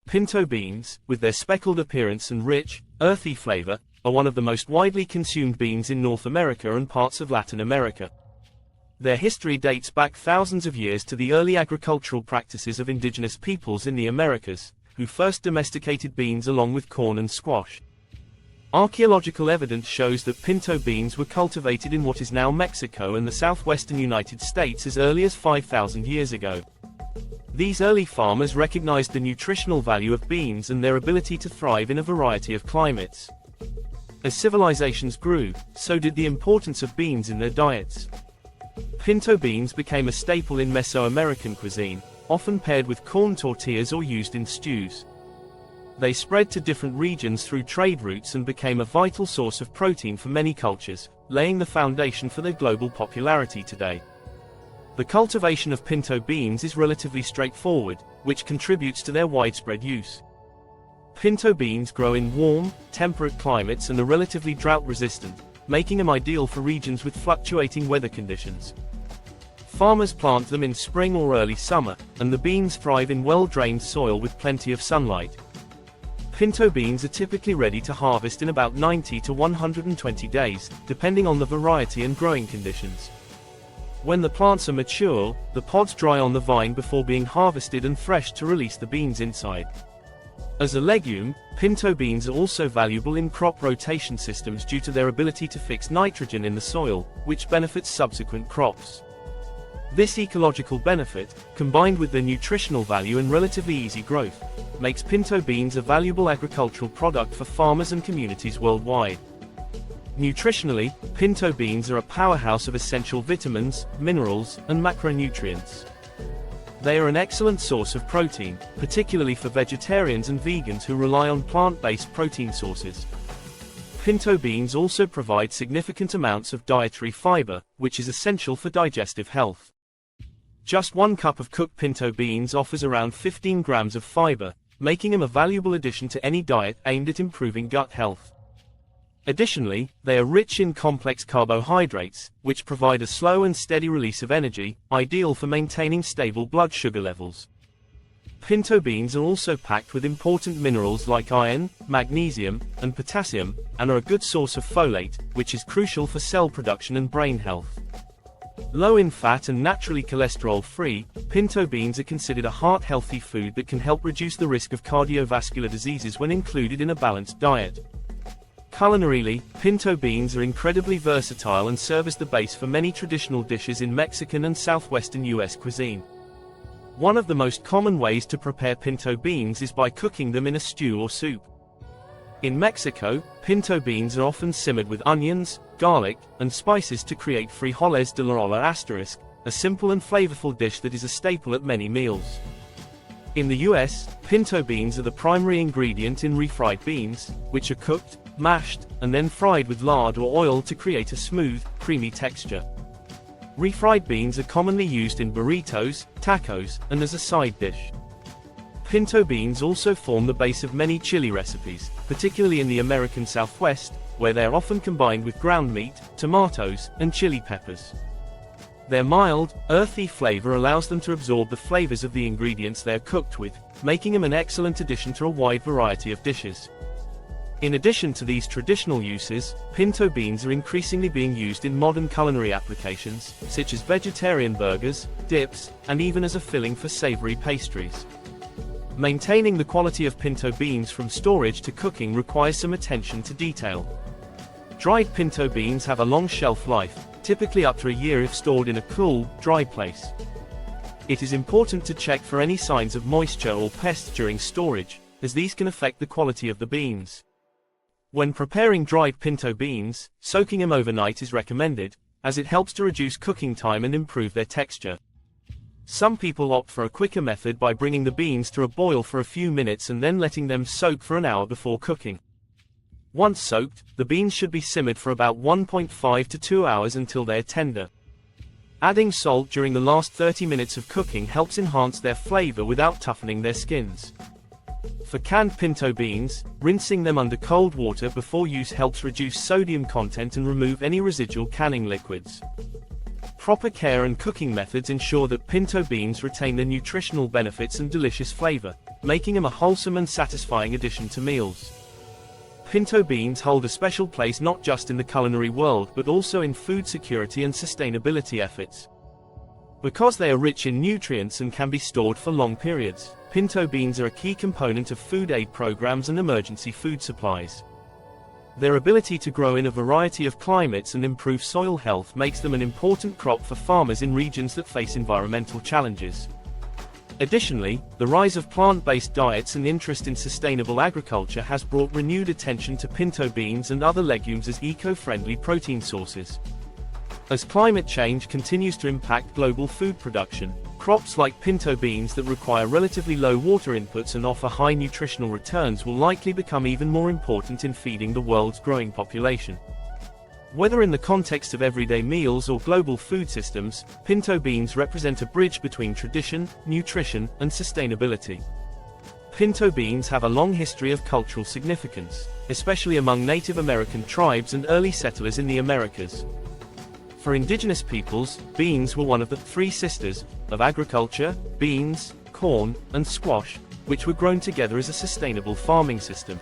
Pinto beans, with their speckled appearance and rich, earthy flavor, are one of the most widely consumed beans in North America and parts of Latin America. Their history dates back thousands of years to the early agricultural practices of indigenous peoples in the Americas, who first domesticated beans along with corn and squash. Archaeological evidence shows that pinto beans were cultivated in what is now Mexico and the southwestern United States as early as 5,000 years ago. These early farmers recognized the nutritional value of beans and their ability to thrive in a variety of climates. As civilizations grew, so did the importance of beans in their diets. Pinto beans became a staple in Mesoamerican cuisine, often paired with corn tortillas or used in stews. They spread to different regions through trade routes and became a vital source of protein for many cultures, laying the foundation for their global popularity today. The cultivation of pinto beans is relatively straightforward, which contributes to their widespread use. Pinto beans grow in warm, temperate climates and are relatively drought-resistant, making them ideal for regions with fluctuating weather conditions. Farmers plant them in spring or early summer, and the beans thrive in well-drained soil with plenty of sunlight. Pinto beans are typically ready to harvest in about 90 to 120 days, depending on the variety and growing conditions. When the plants are mature, the pods dry on the vine before being harvested and threshed to release the beans inside. As a legume, pinto beans are also valuable in crop rotation systems due to their ability to fix nitrogen in the soil, which benefits subsequent crops. This ecological benefit, combined with their nutritional value and relatively easy growth, makes pinto beans a valuable agricultural product for farmers and communities worldwide. Nutritionally, pinto beans are a powerhouse of essential vitamins, minerals, and macronutrients. They are an excellent source of protein, particularly for vegetarians and vegans who rely on plant-based protein sources. Pinto beans also provide significant amounts of dietary fiber, which is essential for digestive health. Just 1 cup of cooked pinto beans offers around 15 grams of fiber, making them a valuable addition to any diet aimed at improving gut health. Additionally, they are rich in complex carbohydrates, which provide a slow and steady release of energy, ideal for maintaining stable blood sugar levels. Pinto beans are also packed with important minerals like iron, magnesium, and potassium, and are a good source of folate, which is crucial for cell production and brain health. Low in fat and naturally cholesterol-free, pinto beans are considered a heart-healthy food that can help reduce the risk of cardiovascular diseases when included in a balanced diet. Culinarily, pinto beans are incredibly versatile and serve as the base for many traditional dishes in Mexican and southwestern U.S. cuisine. One of the most common ways to prepare pinto beans is by cooking them in a stew or soup. In Mexico, pinto beans are often simmered with onions, garlic, and spices to create frijoles de la olla *, a simple and flavorful dish that is a staple at many meals. In the US, pinto beans are the primary ingredient in refried beans, which are cooked, mashed, and then fried with lard or oil to create a smooth, creamy texture. Refried beans are commonly used in burritos, tacos, and as a side dish. Pinto beans also form the base of many chili recipes, particularly in the American Southwest, where they are often combined with ground meat, tomatoes, and chili peppers. Their mild, earthy flavor allows them to absorb the flavors of the ingredients they are cooked with, making them an excellent addition to a wide variety of dishes. In addition to these traditional uses, pinto beans are increasingly being used in modern culinary applications, such as vegetarian burgers, dips, and even as a filling for savory pastries. Maintaining the quality of pinto beans from storage to cooking requires some attention to detail. Dried pinto beans have a long shelf life, typically up to a year if stored in a cool, dry place. It is important to check for any signs of moisture or pests during storage, as these can affect the quality of the beans. When preparing dried pinto beans, soaking them overnight is recommended, as it helps to reduce cooking time and improve their texture. Some people opt for a quicker method by bringing the beans to a boil for a few minutes and then letting them soak for an hour before cooking. Once soaked, the beans should be simmered for about 1.5 to 2 hours until they are tender. Adding salt during the last 30 minutes of cooking helps enhance their flavor without toughening their skins. For canned pinto beans, rinsing them under cold water before use helps reduce sodium content and remove any residual canning liquids. Proper care and cooking methods ensure that pinto beans retain their nutritional benefits and delicious flavor, making them a wholesome and satisfying addition to meals. Pinto beans hold a special place not just in the culinary world but also in food security and sustainability efforts. Because they are rich in nutrients and can be stored for long periods, pinto beans are a key component of food aid programs and emergency food supplies. Their ability to grow in a variety of climates and improve soil health makes them an important crop for farmers in regions that face environmental challenges. Additionally, the rise of plant-based diets and interest in sustainable agriculture has brought renewed attention to pinto beans and other legumes as eco-friendly protein sources. As climate change continues to impact global food production, crops like pinto beans that require relatively low water inputs and offer high nutritional returns will likely become even more important in feeding the world's growing population. Whether in the context of everyday meals or global food systems, pinto beans represent a bridge between tradition, nutrition, and sustainability. Pinto beans have a long history of cultural significance, especially among Native American tribes and early settlers in the Americas. For indigenous peoples, beans were one of the three sisters of agriculture: beans, corn, and squash, which were grown together as a sustainable farming system.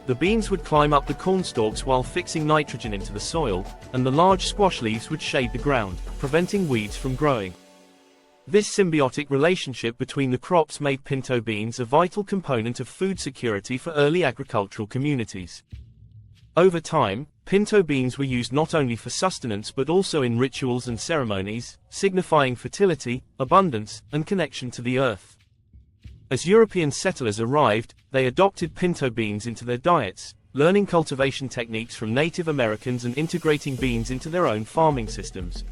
The beans would climb up the corn stalks while fixing nitrogen into the soil, and the large squash leaves would shade the ground, preventing weeds from growing. This symbiotic relationship between the crops made pinto beans a vital component of food security for early agricultural communities. Over time, pinto beans were used not only for sustenance but also in rituals and ceremonies, signifying fertility, abundance, and connection to the earth. As European settlers arrived, they adopted pinto beans into their diets, learning cultivation techniques from Native Americans and integrating beans into their own farming systems.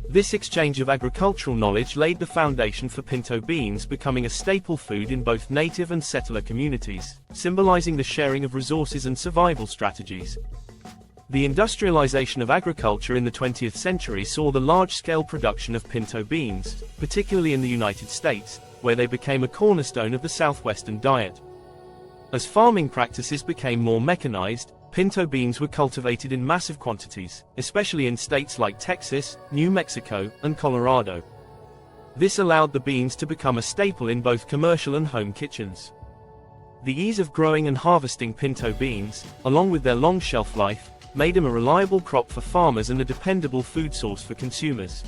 This exchange of agricultural knowledge laid the foundation for pinto beans becoming a staple food in both native and settler communities, symbolizing the sharing of resources and survival strategies. The industrialization of agriculture in the 20th century saw the large-scale production of pinto beans, particularly in the United States, where they became a cornerstone of the Southwestern diet. As farming practices became more mechanized, pinto beans were cultivated in massive quantities, especially in states like Texas, New Mexico, and Colorado. This allowed the beans to become a staple in both commercial and home kitchens. The ease of growing and harvesting pinto beans, along with their long shelf life, made them a reliable crop for farmers and a dependable food source for consumers.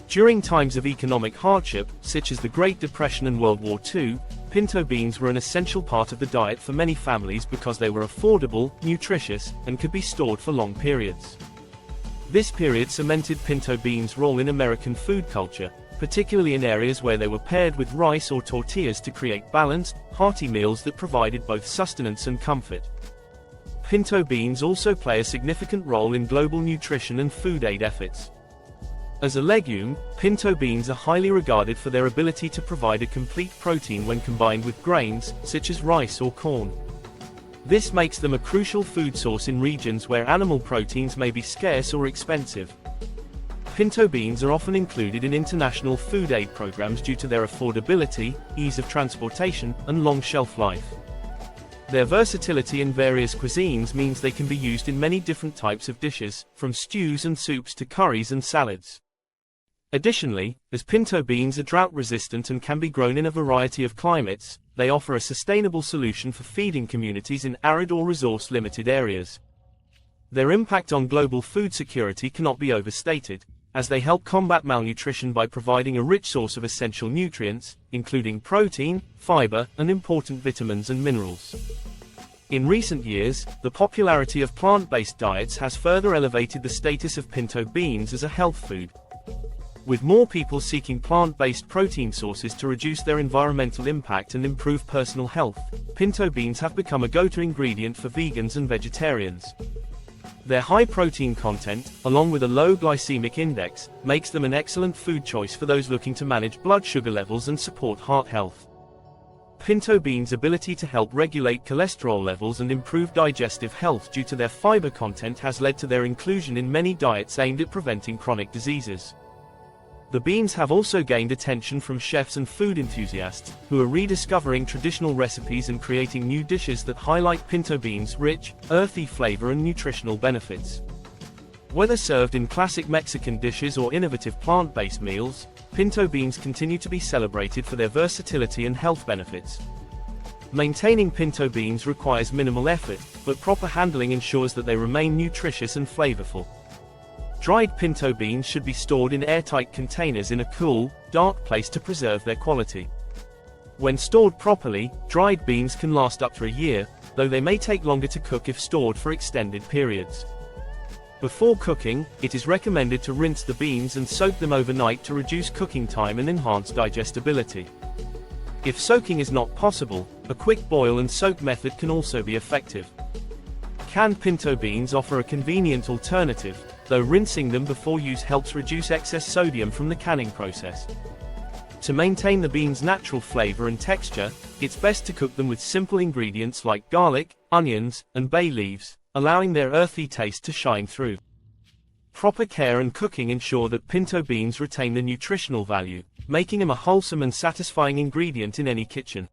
During times of economic hardship, such as the Great Depression and World War II, pinto beans were an essential part of the diet for many families because they were affordable, nutritious, and could be stored for long periods. This period cemented pinto beans' role in American food culture, particularly in areas where they were paired with rice or tortillas to create balanced, hearty meals that provided both sustenance and comfort. Pinto beans also play a significant role in global nutrition and food aid efforts. As a legume, pinto beans are highly regarded for their ability to provide a complete protein when combined with grains, such as rice or corn. This makes them a crucial food source in regions where animal proteins may be scarce or expensive. Pinto beans are often included in international food aid programs due to their affordability, ease of transportation, and long shelf life. Their versatility in various cuisines means they can be used in many different types of dishes, from stews and soups to curries and salads. Additionally, as pinto beans are drought-resistant and can be grown in a variety of climates, they offer a sustainable solution for feeding communities in arid or resource-limited areas. Their impact on global food security cannot be overstated, as they help combat malnutrition by providing a rich source of essential nutrients, including protein, fiber, and important vitamins and minerals. In recent years, the popularity of plant-based diets has further elevated the status of pinto beans as a health food. With more people seeking plant-based protein sources to reduce their environmental impact and improve personal health, pinto beans have become a go-to ingredient for vegans and vegetarians. Their high protein content, along with a low glycemic index, makes them an excellent food choice for those looking to manage blood sugar levels and support heart health. Pinto beans' ability to help regulate cholesterol levels and improve digestive health due to their fiber content has led to their inclusion in many diets aimed at preventing chronic diseases. The beans have also gained attention from chefs and food enthusiasts, who are rediscovering traditional recipes and creating new dishes that highlight pinto beans' rich, earthy flavor and nutritional benefits. Whether served in classic Mexican dishes or innovative plant-based meals, pinto beans continue to be celebrated for their versatility and health benefits. Maintaining pinto beans requires minimal effort, but proper handling ensures that they remain nutritious and flavorful. Dried pinto beans should be stored in airtight containers in a cool, dark place to preserve their quality. When stored properly, dried beans can last up to a year, though they may take longer to cook if stored for extended periods. Before cooking, it is recommended to rinse the beans and soak them overnight to reduce cooking time and enhance digestibility. If soaking is not possible, a quick boil and soak method can also be effective. Canned pinto beans offer a convenient alternative, though rinsing them before use helps reduce excess sodium from the canning process. To maintain the beans' natural flavor and texture, it's best to cook them with simple ingredients like garlic, onions, and bay leaves, allowing their earthy taste to shine through. Proper care and cooking ensure that pinto beans retain the nutritional value, making them a wholesome and satisfying ingredient in any kitchen.